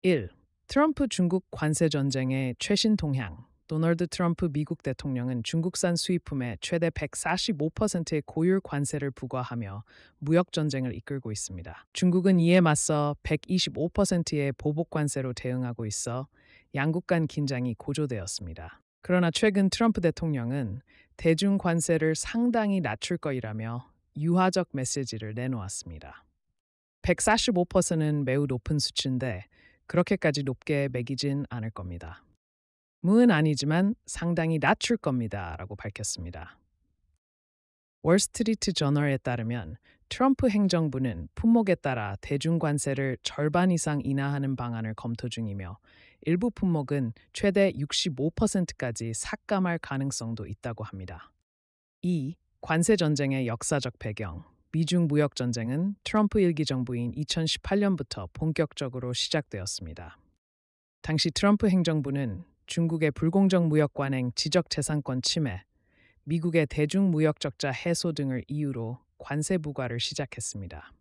1. 트럼프 중국 관세 전쟁의 최신 동향. 도널드 트럼프 미국 대통령은 중국산 수입품에 최대 145%의 고율 관세를 부과하며 무역 전쟁을 이끌고 있습니다. 중국은 이에 맞서 125%의 보복 관세로 대응하고 있어 양국 간 긴장이 고조되었습니다. 그러나 최근 트럼프 대통령은 대중 관세를 상당히 낮출 거이라며 유화적 메시지를 내놓았습니다. 145%는 매우 높은 수치인데 그렇게까지 높게 매기진 않을 겁니다. 무은 아니지만 상당히 낮출 겁니다. 라고 밝혔습니다. 월스트리트 저널에 따르면 트럼프 행정부는 품목에 따라 대중관세를 절반 이상 인하하는 방안을 검토 중이며 일부 품목은 최대 65%까지 삭감할 가능성도 있다고 합니다. 2. 관세 전쟁의 역사적 배경. 미중 무역 전쟁은 트럼프 일기 정부인 2018년부터 본격적으로 시작되었습니다. 당시 트럼프 행정부는 중국의 불공정 무역 관행, 지적 재산권 침해, 미국의 대중 무역 적자 해소 등을 이유로 관세 부과를 시작했습니다.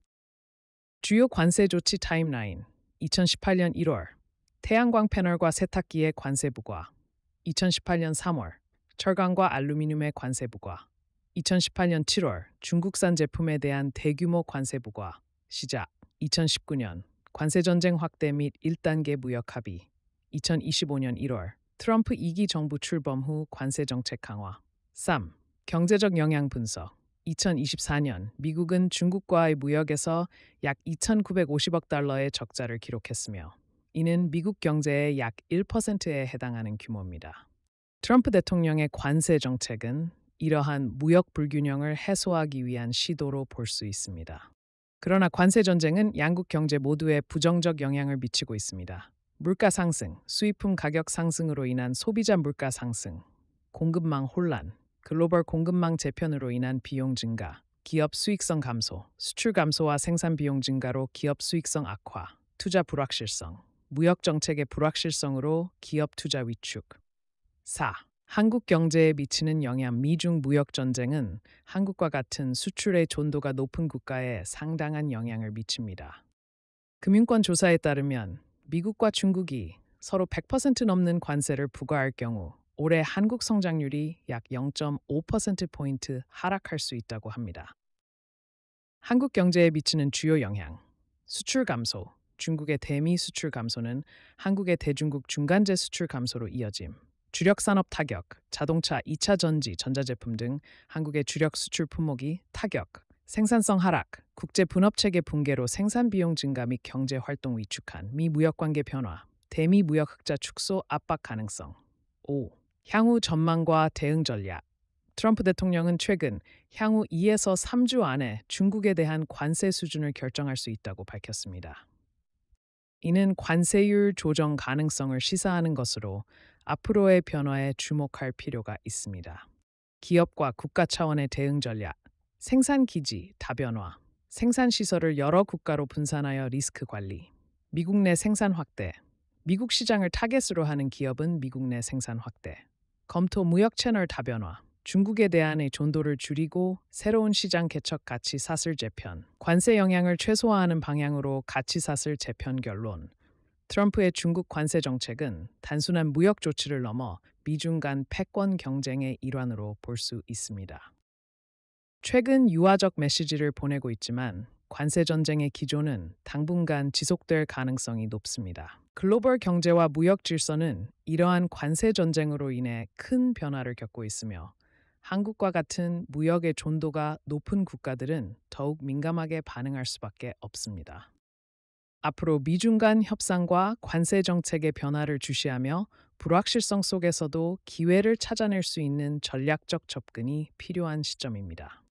주요 관세 조치 타임라인. 2018년 1월 태양광 패널과 세탁기의 관세 부과. 2018년 3월 철강과 알루미늄의 관세 부과. 2018년 7월 중국산 제품에 대한 대규모 관세 부과 시작. 2019년 관세 전쟁 확대 및 1단계 무역 합의. 2025년 1월 트럼프 2기 정부 출범 후 관세 정책 강화. 3. 경제적 영향 분석. 2024년 미국은 중국과의 무역에서 약 2,950억 달러의 적자를 기록했으며 이는 미국 경제의 약 1%에 해당하는 규모입니다. 트럼프 대통령의 관세 정책은 이러한 무역 불균형을 해소하기 위한 시도로 볼 수 있습니다. 그러나 관세 전쟁은 양국 경제 모두에 부정적 영향을 미치고 있습니다. 물가 상승, 수입품 가격 상승으로 인한 소비자 물가 상승, 공급망 혼란, 글로벌 공급망 재편으로 인한 비용 증가, 기업 수익성 감소, 수출 감소와 생산 비용 증가로 기업 수익성 악화, 투자 불확실성, 무역 정책의 불확실성으로 기업 투자 위축. 4. 한국 경제에 미치는 영향. 미중 무역 전쟁은 한국과 같은 수출의 존도가 높은 국가에 상당한 영향을 미칩니다. 금융권 조사에 따르면 미국과 중국이 서로 100% 넘는 관세를 부과할 경우 올해 한국 성장률이 약 0.5%포인트 하락할 수 있다고 합니다. 한국 경제에 미치는 주요 영향. 수출 감소. 중국의 대미 수출 감소는 한국의 대중국 중간재 수출 감소로 이어짐. 주력 산업 타격. 자동차, 2차 전지, 전자제품 등 한국의 주력 수출 품목이 타격. 생산성 하락. 국제 분업 체계 붕괴로 생산 비용 증가 및 경제 활동 위축한. 미 무역 관계 변화. 대미 무역 흑자 축소 압박 가능성. 5. 향후 전망과 대응 전략. 트럼프 대통령은 최근 향후 2에서 3주 안에 중국에 대한 관세 수준을 결정할 수 있다고 밝혔습니다. 이는 관세율 조정 가능성을 시사하는 것으로 앞으로의 변화에 주목할 필요가 있습니다. 기업과 국가 차원의 대응 전략. 생산 기지 다변화. 생산 시설을 여러 국가로 분산하여 리스크 관리. 미국 내 생산 확대. 미국 시장을 타겟으로 하는 기업은 미국 내 생산 확대. 검토 무역 채널 다변화. 중국에 대한의 존도를 줄이고 새로운 시장 개척 가치 사슬 재편. 관세 영향을 최소화하는 방향으로 가치 사슬 재편 결론. 트럼프의 중국 관세 정책은 단순한 무역 조치를 넘어 미중 간 패권 경쟁의 일환으로 볼 수 있습니다. 최근 유화적 메시지를 보내고 있지만 관세 전쟁의 기조는 당분간 지속될 가능성이 높습니다. 글로벌 경제와 무역 질서는 이러한 관세 전쟁으로 인해 큰 변화를 겪고 있으며 한국과 같은 무역의 존도가 높은 국가들은 더욱 민감하게 반응할 수밖에 없습니다. 앞으로 미중 간 협상과 관세 정책의 변화를 주시하며 불확실성 속에서도 기회를 찾아낼 수 있는 전략적 접근이 필요한 시점입니다.